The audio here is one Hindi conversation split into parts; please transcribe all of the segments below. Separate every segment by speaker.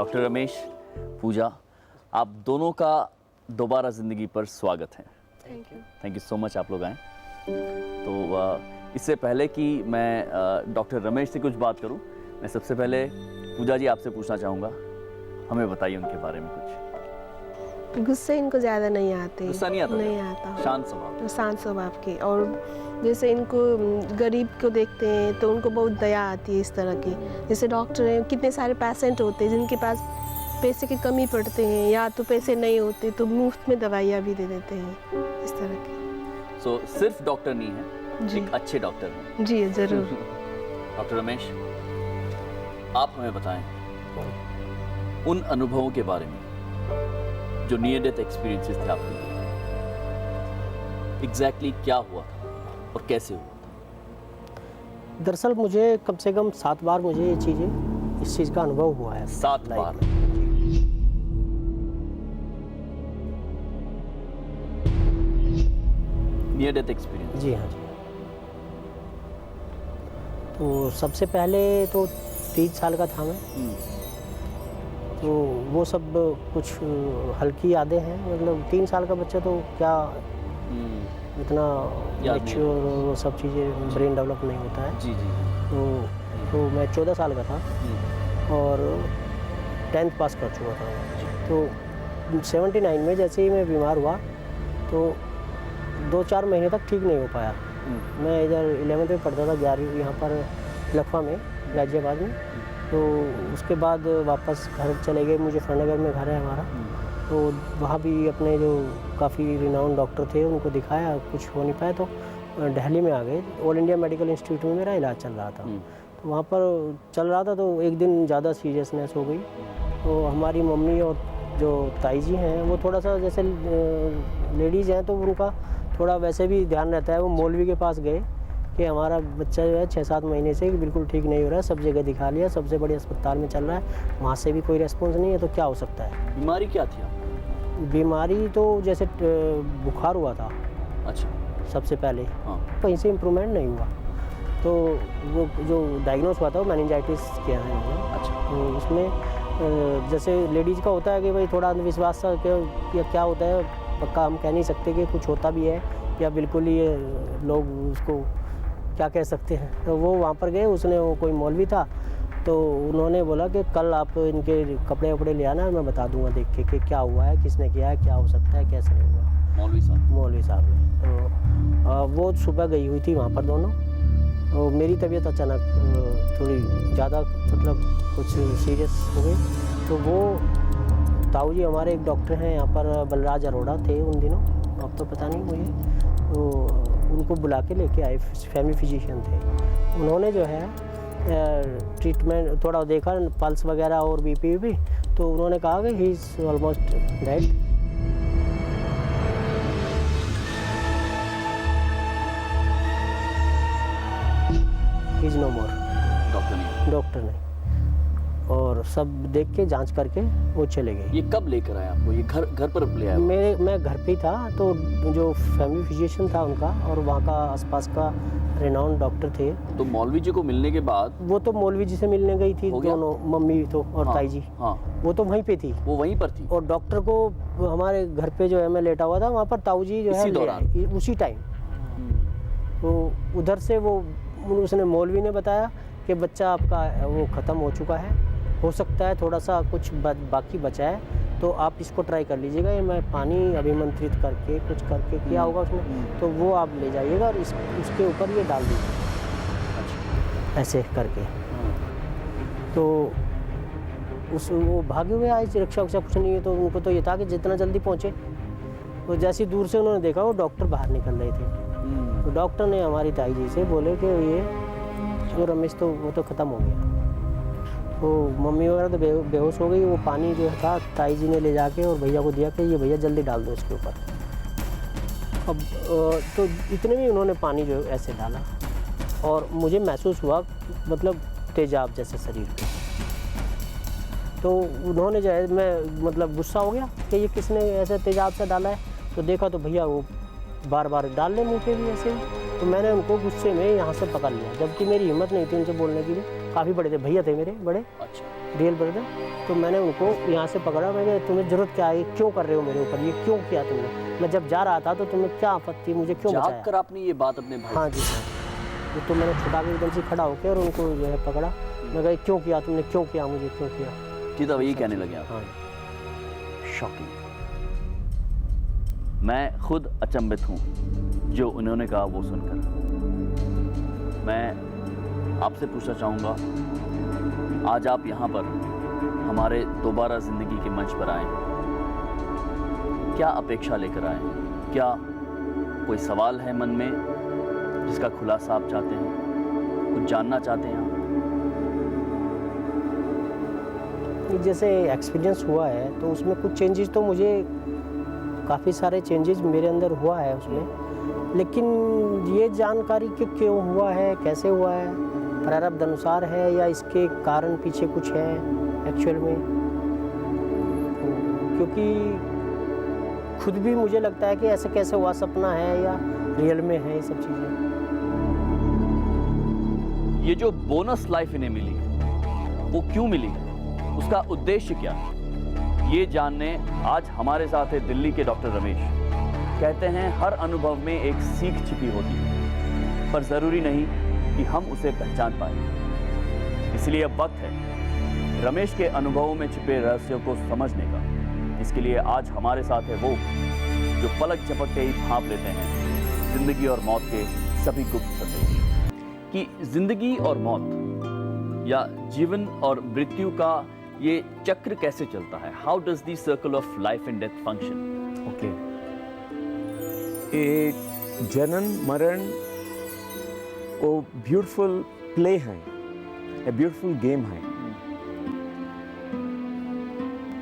Speaker 1: डॉक्टर रमेश, पूजा, आप दोनों का दोबारा ज़िंदगी पर स्वागत है। थैंक यू सो मच आप लोग आए। तो इससे पहले कि मैं डॉक्टर रमेश से कुछ बात करूं, मैं सबसे पहले पूजा जी आपसे पूछना चाहूँगा, हमें बताइए उनके बारे में कुछ।
Speaker 2: गुस्से इनको ज़्यादा नहीं आते।
Speaker 1: गुस्सा नहीं आता?
Speaker 2: नहीं आता।
Speaker 1: शांत स्वभाव।
Speaker 2: शांत स्वभाव के, और जैसे इनको गरीब को देखते हैं तो उनको बहुत दया आती है इस तरह की। जैसे डॉक्टर हैं, कितने सारे पेशेंट होते हैं जिनके पास पैसे की कमी पड़ते हैं या तो पैसे नहीं होते तो मुफ्त में दवाइयाँ भी दे देते हैं, इस तरह की।
Speaker 1: सो सिर्फ डॉक्टर नहीं है,
Speaker 2: जी।
Speaker 1: एक अच्छे डॉक्टर हैं।
Speaker 2: जी ज़रूर।
Speaker 1: डॉक्टर रमेश, आप हमें बताएं उन अनुभवों के बारे में जो नियर डेथ एक्सपीरियंसेस थे आपके लिए। एग्जैक्टली क्या हुआ था और कैसे हुआ था?
Speaker 3: दरअसल मुझे कम से कम 7 बार मुझे ये चीज़ें, इस चीज़ का अनुभव हुआ है।
Speaker 1: 7 बार? Near death experience?
Speaker 3: जी हाँ जी। तो सबसे पहले तो 30 साल का था मैं, तो वो सब कुछ हल्की यादें हैं। मतलब 3 साल का बच्चा तो क्या इतना मैच्योर वो सब चीज़ें, ब्रेन डेवलप नहीं होता है।
Speaker 1: जी जी।
Speaker 3: तो मैं 14 साल का था और 10th पास कर चुका था। तो 79 में जैसे ही मैं बीमार हुआ तो 2-4 महीने तक ठीक नहीं हो पाया। मैं इधर 11th में पढ़ता था, 11वीं यहाँ पर लखवा में, गाजियाबाद में। तो उसके बाद वापस घर चले गए। मुझे फरनगर में घर है हमारा, तो वहाँ भी अपने जो काफ़ी रिनाउंड डॉक्टर थे उनको दिखाया, कुछ हो नहीं पाया। तो दिल्ली में आ गए। ऑल इंडिया मेडिकल इंस्टीट्यूट में मेरा इलाज चल रहा था। तो वहाँ पर चल रहा था, तो एक दिन ज़्यादा सीरियसनेस हो गई। तो हमारी मम्मी और जो ताई जी हैं वो थोड़ा सा, जैसे लेडीज़ हैं तो उनका थोड़ा वैसे भी ध्यान रहता है। वो मौलवी के पास गए कि हमारा बच्चा जो है 6-7 महीने से बिल्कुल ठीक नहीं हो रहा है, सब जगह दिखा लिया, सबसे बड़े अस्पताल में चल रहा है, वहाँ से भी कोई रेस्पॉन्स नहीं है, तो क्या हो सकता है।
Speaker 1: बीमारी क्या थी आपको?
Speaker 3: बीमारी तो जैसे बुखार हुआ था।
Speaker 1: अच्छा।
Speaker 3: सबसे पहले
Speaker 1: हाँ।
Speaker 3: कहीं से इम्प्रूवमेंट नहीं हुआ, तो वो जो डायग्नोस हुआ था वो मेनिंजाइटिस किया है उन्होंने।
Speaker 1: अच्छा।
Speaker 3: तो उसमें जैसे लेडीज़ का होता है कि भाई थोड़ा अंधविश्वास सा कि क्या होता है, पक्का हम कह नहीं सकते कि कुछ होता भी है या बिल्कुल ही लोग उसको क्या कह सकते हैं। तो वो वहाँ पर गए, उसने, वो कोई मौलवी था, तो उन्होंने बोला कि कल आप इनके कपड़े वपड़े ले आना, मैं बता दूंगा देख के कि क्या हुआ है, किसने किया है, क्या हो सकता है, कैसे नहीं हुआ। मौलवी साहब ने। तो वो सुबह गई हुई थी वहाँ पर दोनों। तो मेरी तबीयत अचानक थोड़ी ज़्यादा, मतलब कुछ सीरियस हो गई। तो वो ताऊ जी हमारे एक डॉक्टर हैं यहाँ पर, बलराज अरोड़ा थे उन दिनों, अब तो पता नहीं मुझे। तो उनको बुला के लेके आए, फैमिली फिजिशियन थे। उन्होंने जो है ट्रीटमेंट थोड़ा देखा, पल्स वगैरह और बीपी भी, तो उन्होंने कहा कि he is almost dead. He is no more. Doctor ने और सब देख के जांच करके वो चले गए।
Speaker 1: ये कब लेकर आए आपको? ये घर पर ले आया?
Speaker 3: मैं घर पे ही था, तो जो फैमिली फिजिशियन था उनका और वहाँ का आसपास का रिनाउंड डॉक्टर थे।
Speaker 1: तो मौलवी जी को मिलने के बाद?
Speaker 3: वो तो मौलवी जी से मिलने गई थी दोनों, मम्मी तो और
Speaker 1: हाँ,
Speaker 3: ताई जी।
Speaker 1: हाँ।
Speaker 3: वो तो वहीं पे थी।
Speaker 1: वो वहीं पर थी?
Speaker 3: और डॉक्टर को हमारे घर पे जो है, मैं लेटा हुआ था वहाँ पर, ताऊ जी जो है उसी टाइम। तो उधर से वो उसने, मौलवी ने बताया कि बच्चा आपका वो ख़त्म हो चुका है, हो सकता है थोड़ा सा कुछ बाकी बचा है, तो आप इसको ट्राई कर लीजिएगा। ये मैं पानी अभिमंत्रित करके कुछ करके किया होगा उसमें, तो वो आप ले जाइएगा और उसके ऊपर ये डाल दीजिए, ऐसे करके। तो वो भागे हुए आए, रिक्शा उक्शा कुछ नहीं है, तो उनको तो ये था कि जितना जल्दी पहुँचे। तो जैसी दूर से उन्होंने देखा वो डॉक्टर बाहर निकल रहे थे, तो डॉक्टर ने हमारी ताई जी से बोले कि ये जो रमेश तो वो तो ख़त्म हो गया। तो मम्मी वगैरह तो बेहोश हो गई। वो पानी जो था ताई जी ने ले जाके और भैया को दिया कि ये भैया जल्दी डाल दो इसके ऊपर। अब तो इतने में उन्होंने पानी जो ऐसे डाला और मुझे महसूस हुआ, मतलब तेजाब जैसे शरीर पे। तो उन्होंने जो है, मैं मतलब गुस्सा हो गया कि ये किसने ऐसे तेजाब से डाला है। तो देखा तो भैया वो बार बार डाल ले मुँह पे भी ऐसे ही। तो मैंने उनको गुस्से में यहाँ से पकड़ लिया, जबकि मेरी हिम्मत नहीं थी उनसे बोलने की भी। काफ़ी बड़े थे, भैया थे मेरे बड़े,
Speaker 1: अच्छा।
Speaker 3: Real brother. तो मैंने उनको यहाँ से पकड़ा, मैंने तुम्हें ज़रूरत क्या है, क्यों कर रहे हो मेरे ऊपर, ये क्यों किया तुमने? मैं जब जा रहा था तो तुम्हें क्या आपत्ति, मुझे क्यों बचाया?
Speaker 1: जाग कर आपने ये बात अपने भाई
Speaker 3: हाँ जी सर। तो मैंने छुटा के एकदम से खड़ा होकर और उनको जो है पकड़ा। मैं कहा क्यों किया तुमने, क्यों किया, मुझे क्यों किया?
Speaker 1: सीधा वही कहने लगे आप?
Speaker 3: हाँ।
Speaker 1: शॉकिंग। मैं खुद अचंभित हूँ जो उन्होंने कहा वो सुनकर। मैं आपसे पूछना चाहूँगा, आज आप यहाँ पर हमारे दोबारा ज़िंदगी के मंच पर आए हैं, क्या अपेक्षा लेकर आए हैं? क्या कोई सवाल है मन में जिसका खुलासा आप चाहते हैं, कुछ जानना चाहते हैं आप?
Speaker 3: जैसे एक्सपीरियंस हुआ है तो उसमें कुछ चेंजेस तो मुझे, काफ़ी सारे चेंजेस मेरे अंदर हुआ है उसमें, लेकिन ये जानकारी कि क्यों हुआ है, कैसे हुआ है, प्रारब्ध अनुसार है या इसके कारण पीछे कुछ है एक्चुअल में, क्योंकि खुद भी मुझे लगता है कि ऐसे कैसे हुआ, सपना है या रियल में है, ये सब चीज़ें।
Speaker 1: ये जो बोनस लाइफ इन्हें मिली वो क्यों मिली, उसका उद्देश्य क्या है, ये जानने आज हमारे साथ है दिल्ली के डॉक्टर रमेश। कहते हैं हर अनुभव में एक सीख छिपी होती है, पर ज़रूरी नहीं कि हम उसे पहचान पाए। इसलिए अब वक्त है रमेश के अनुभवों में छिपे रहस्यों को समझने का। इसके लिए आज हमारे साथ है वो जो पलक झपकते ही भांप लेते हैं जिंदगी और मौत के सभी गुप्त संदेश। कि जिंदगी और मौत या जीवन और मृत्यु का ये चक्र कैसे चलता है? How does the circle of life and death function?
Speaker 4: Okay, एक जनन मरण वो ब्यूटीफुल प्ले है, ए ब्यूटीफुल गेम है।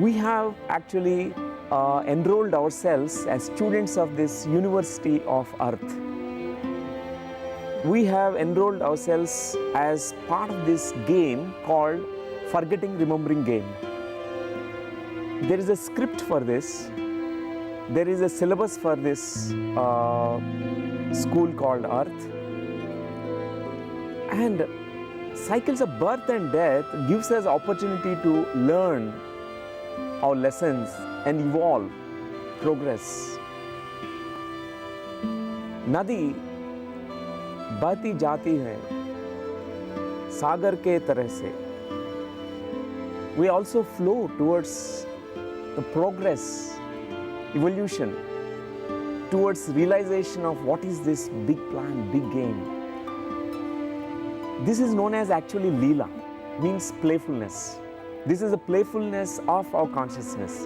Speaker 4: We have actually enrolled ourselves as students of this University of Earth. We have enrolled ourselves as part of this game called Forgetting Remembering Game. There is a script for this. There is a syllabus for this school called Earth. And cycles of birth and death gives us opportunity to learn our lessons and evolve, progress. नदी बहती जाती है सागर के तरह से. We also flow towards the progress, evolution, towards realization of what is this big plan, big game. This is known as actually Leela, means playfulness. This is the playfulness of our consciousness.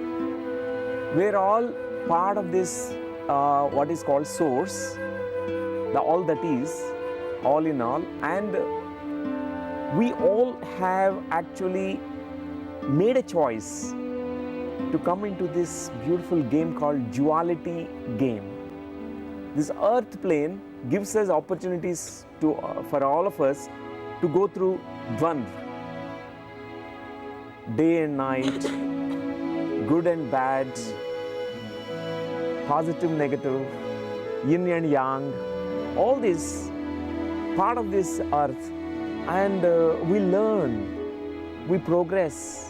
Speaker 4: We are all part of this, what is called source, the all that is, all in all, and we all have actually made a choice to come into this beautiful game called duality game. This earth plane gives us opportunities to, for all of us to go through dvandva, day and night, good and bad, positive, negative, yin and yang, all this part of this earth, and we learn, we progress.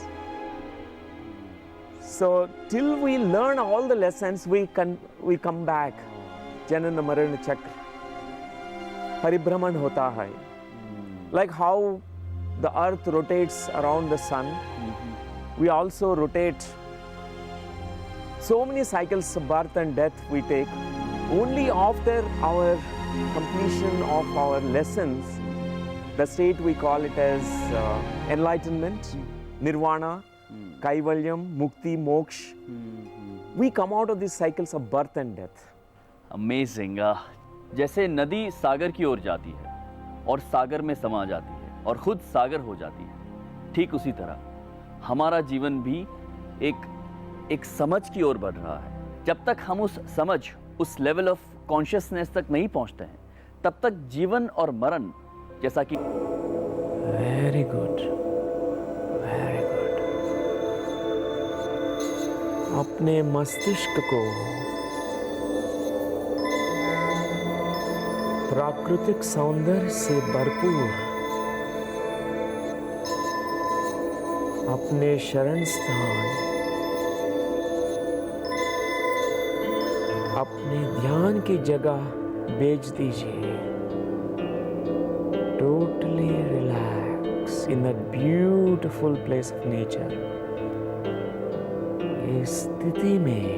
Speaker 4: So till we learn all the lessons, we come back. Janana Marana Chakra. Paribhraman hota hai. Like how the earth rotates around the sun, we also rotate. So many cycles of birth and death we take. Only after our completion of our lessons, the state we call it as enlightenment, nirvana, kaivalyam, mukti, moksha, we come out of these cycles of birth and death.
Speaker 1: Amazing. जैसे नदी सागर की ओर जाती है और सागर में समा जाती है और खुद सागर हो जाती है, ठीक उसी तरह हमारा जीवन भी एक समझ की ओर बढ़ रहा है। जब तक हम उस समझ, उस लेवल ऑफ कॉन्शियसनेस तक नहीं पहुंचते हैं, तब तक जीवन और मरण, जैसा कि
Speaker 4: वेरी गुड, वेरी गुड। अपने मस्तिष्क को प्राकृतिक सौंदर्य से भरपूर अपने शरण स्थान, अपने ध्यान की जगह भेज दीजिए। Totally relax in that beautiful place of nature. इस स्थिति में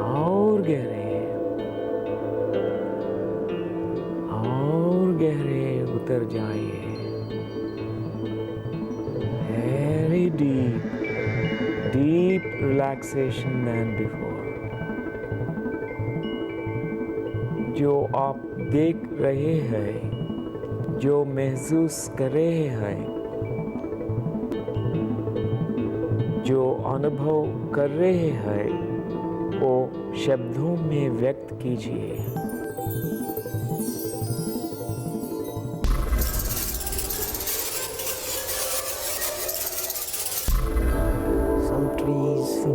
Speaker 4: और गहरे उतर जाइए। Very deep relaxation than before. जो आप देख रहे हैं, जो महसूस कर रहे हैं, जो अनुभव कर रहे हैं, वो शब्दों में व्यक्त कीजिए।
Speaker 3: Some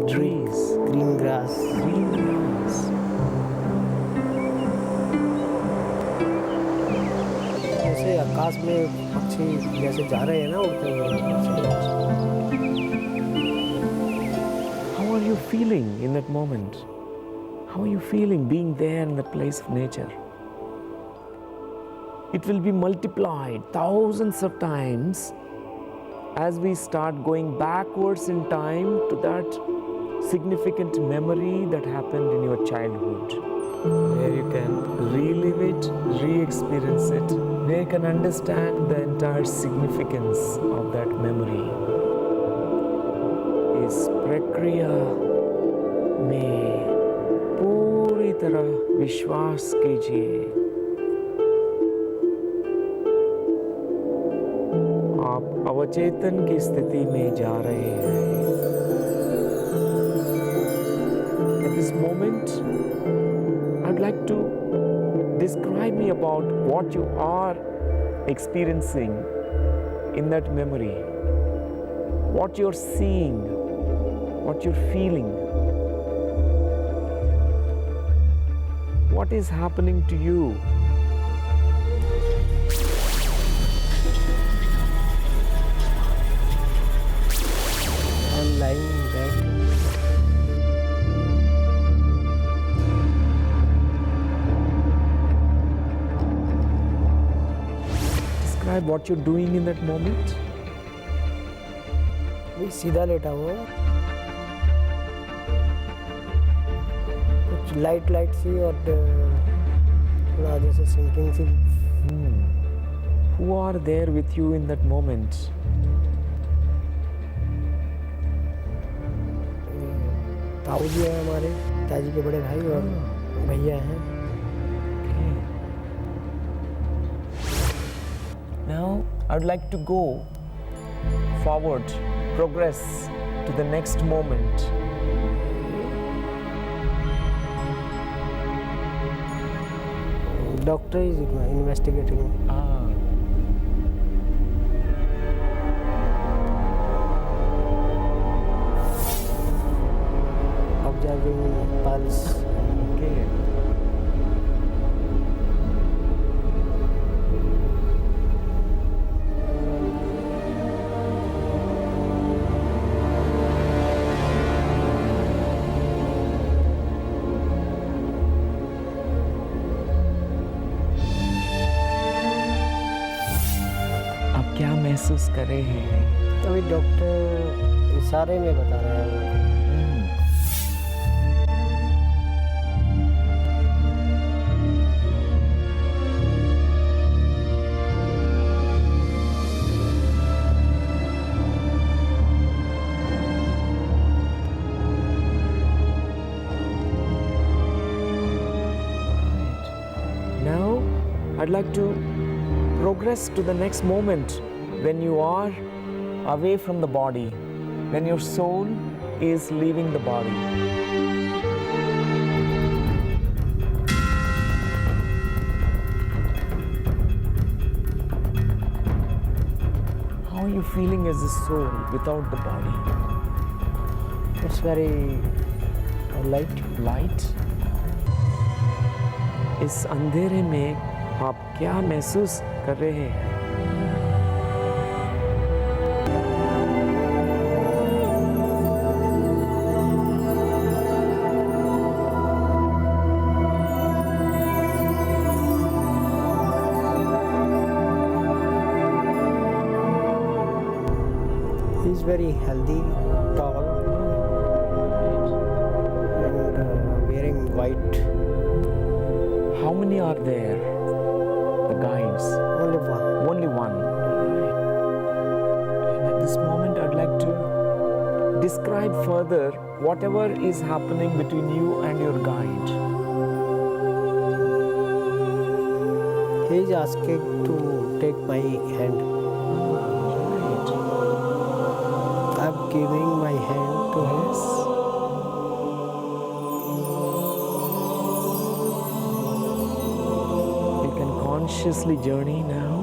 Speaker 3: trees, green grass. जैसे आकाश में पक्षी जैसे जा रहे हैं ना, उड़ते हुए।
Speaker 4: How are you feeling in that moment? How are you feeling being there in the place of nature? It will be multiplied thousands of times as we start going backwards in time to that significant memory that happened in your childhood, where you can relive it, re-experience it, where you can understand the entire significance of that memory. इस प्रक्रिया में पूरी तरह विश्वास कीजिए। आप अवचेतन की स्थिति में जा रहे हैं। At this moment, I'd like to describe me about what you are experiencing in that memory, what you're seeing, what you're feeling, what is happening to you.
Speaker 3: I'm lying in bed.
Speaker 4: Describe what you're doing in that moment.
Speaker 3: मैं सीधा लेटा हुआ हूँ। कुछ लाइट सी और थोड़ा जैसे सिंकिंग सी।
Speaker 4: Who are there with you in that moment?
Speaker 3: ताऊ जी हैं हमारे, पिताजी के बड़े भाई, और भैया हैं।
Speaker 4: Now I'd like to go forward, progress to the next moment.
Speaker 3: Doctor is investigating. Observing pulse.
Speaker 4: Okay. आप क्या महसूस कर रहे हैं?
Speaker 3: अभी डॉक्टर इशारे में बता रहे हैं।
Speaker 4: Now I'd like to progress to the next moment when you are away from the body, when your soul is leaving the body. How are you feeling as a soul without the body?
Speaker 3: It's very light.
Speaker 4: Light? इस अंधेरे में आप क्या महसूस कर रहे हैं?
Speaker 3: He is very healthy, tall, and wearing white.
Speaker 4: How many are there? The guides?
Speaker 3: Only one.
Speaker 4: Only one. And at this moment, I'd like to describe further whatever is happening between you and your guide.
Speaker 3: He is asking to take my hand. I'm giving my hand to him.
Speaker 4: Yes. You can consciously journey now.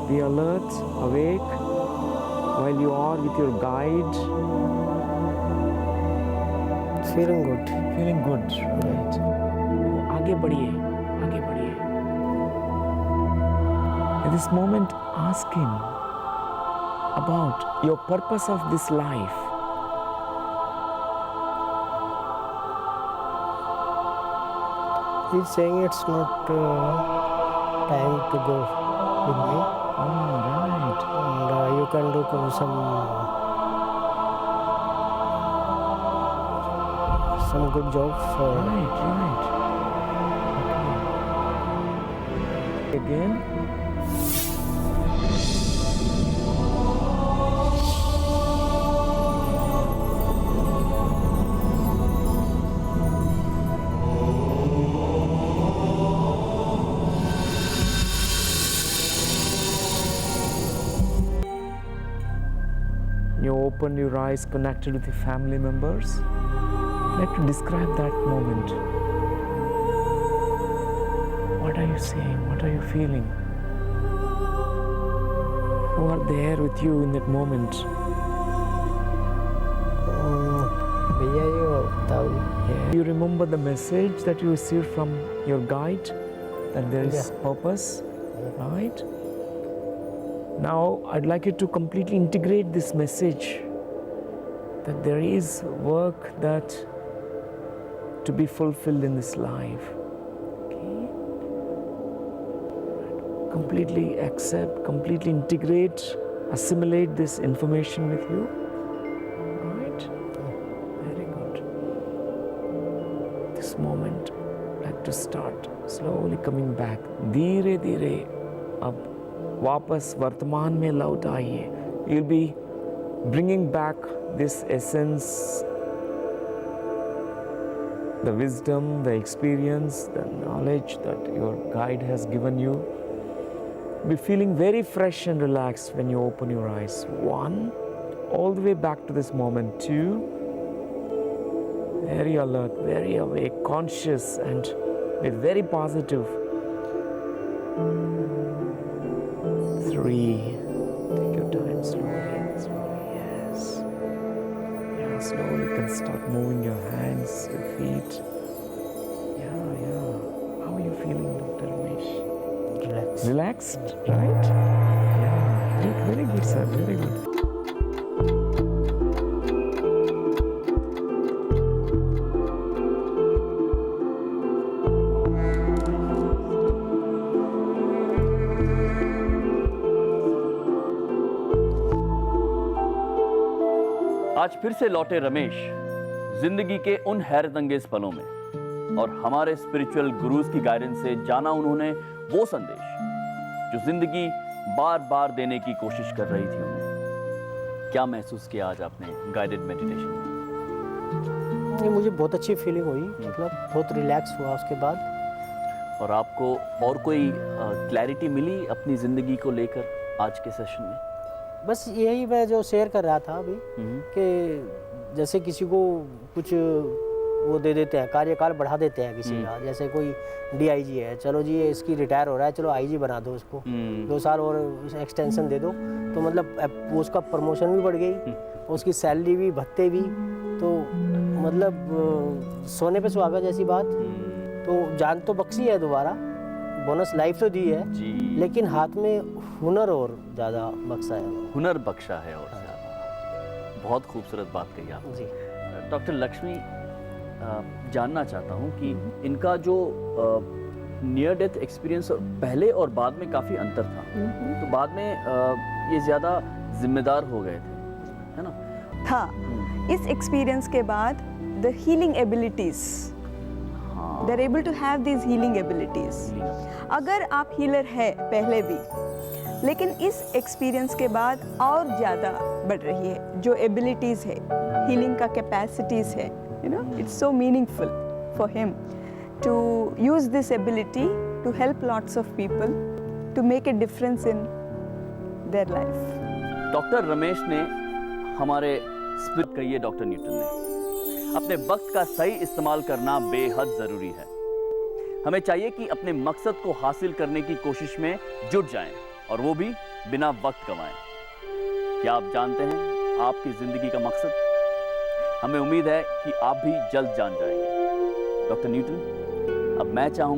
Speaker 4: Be alert, awake, while you are with your guide.
Speaker 3: Feeling good.
Speaker 4: Feeling good, right? आगे बढ़िए, आगे बढ़िए. At this moment, ask him about your purpose of this life.
Speaker 3: He's saying it's not time to go with me.
Speaker 4: Oh, right.
Speaker 3: And you can do some good job for.
Speaker 4: Right, right. Okay. Again. You open your eyes, connected with your family members. I'd like to describe that moment. What are you seeing? What are you feeling? Who are there with you in that moment?
Speaker 3: भैया ये बताओ.
Speaker 4: Yeah. You remember the message that you received from your guide, that there is purpose, right? Now, I'd like you to completely integrate this message that there is work that to be fulfilled in this life. Okay? Completely accept, completely integrate, assimilate this information with you. Right? Very good. This moment, I'd like to start slowly coming back. धीरे धीरे अब वापस वर्तमान में लौट आइए. You'll be bringing back this essence, the wisdom, the experience, the knowledge that your guide has given you. Be feeling very fresh and relaxed when you open your eyes. 1, all the way back to this moment. 2, very alert, very awake, conscious, and with very positive. 3, take your time slowly, slowly, yes. Yeah, slowly you can start moving your hands, your feet. Yeah, yeah. How are you feeling, Dr. Ramesh?
Speaker 3: Relax.
Speaker 4: Relaxed, right? Yeah, great, very good, sir, very good.
Speaker 1: आज फिर से लौटे रमेश जिंदगी के उन हैरतअंगेज पलों में और हमारे स्पिरिचुअल गुरुज की गाइडेंस से जाना उन्होंने वो संदेश जो जिंदगी बार बार देने की कोशिश कर रही थी उन्हें। क्या महसूस किया आज आपने गाइडेड मेडिटेशन में?
Speaker 3: ये मुझे बहुत अच्छी फीलिंग हुई, मतलब बहुत रिलैक्स हुआ उसके बाद।
Speaker 1: और आपको और कोई क्लैरिटी मिली अपनी ज़िंदगी को लेकर आज के सेशन में?
Speaker 3: बस यही मैं जो शेयर कर रहा था अभी कि जैसे किसी को कुछ वो दे देते हैं, कार्यकाल बढ़ा देते हैं किसी का, जैसे कोई डीआईजी है, चलो जी इसकी रिटायर हो रहा है, चलो आईजी बना दो उसको, 2 साल और एक्सटेंशन दे दो, तो मतलब वो उसका प्रमोशन भी बढ़ गई, उसकी सैलरी भी, भत्ते भी, तो मतलब सोने पे सुहागा जैसी बात। तो जान तो बख्शी है दोबारा, बोनस लाइफ तो दी है,
Speaker 1: जी,
Speaker 3: लेकिन हाथ में हुनर और ज़्यादा बख्शा है।
Speaker 1: हुनर बख्शा है और ज़्यादा। बहुत खूबसूरत बात कही आपने।
Speaker 3: जी।
Speaker 1: डॉक्टर लक्ष्मी, जानना चाहता हूँ कि इनका जो नियर डेथ एक्सपीरियंस पहले और बाद में काफ़ी अंतर था। तो बाद में ये ज़्यादा जिम्मेदार हो गए थे, है ना?
Speaker 5: था। इस एक्सपीरियंस के बाद द हीलिंग एबिलिटीज,
Speaker 1: हाँ,
Speaker 5: they are able to have these healing abilities. अगर आप हीलर है पहले भी, लेकिन इस एक्सपीरियंस के बाद और ज़्यादा बढ़ रही है जो एबिलिटीज़ है, हीलिंग का कैपेसिटीज़ है, you know, it's so meaningful for him to use this ability to help lots of people to make a difference in their life.
Speaker 1: Doctor Ramesh ने हमारे स्पिरिट कहिए, डॉक्टर न्यूटन ने अपने वक्त का सही इस्तेमाल करना बेहद ज़रूरी है। हमें चाहिए कि अपने मकसद को हासिल करने की कोशिश में जुट जाएं, और वो भी बिना वक्त गंवाएं। क्या आप जानते हैं आपकी ज़िंदगी का मकसद? हमें उम्मीद है कि आप भी जल्द जान जाएंगे। डॉक्टर न्यूटन, अब मैं चाहूँगा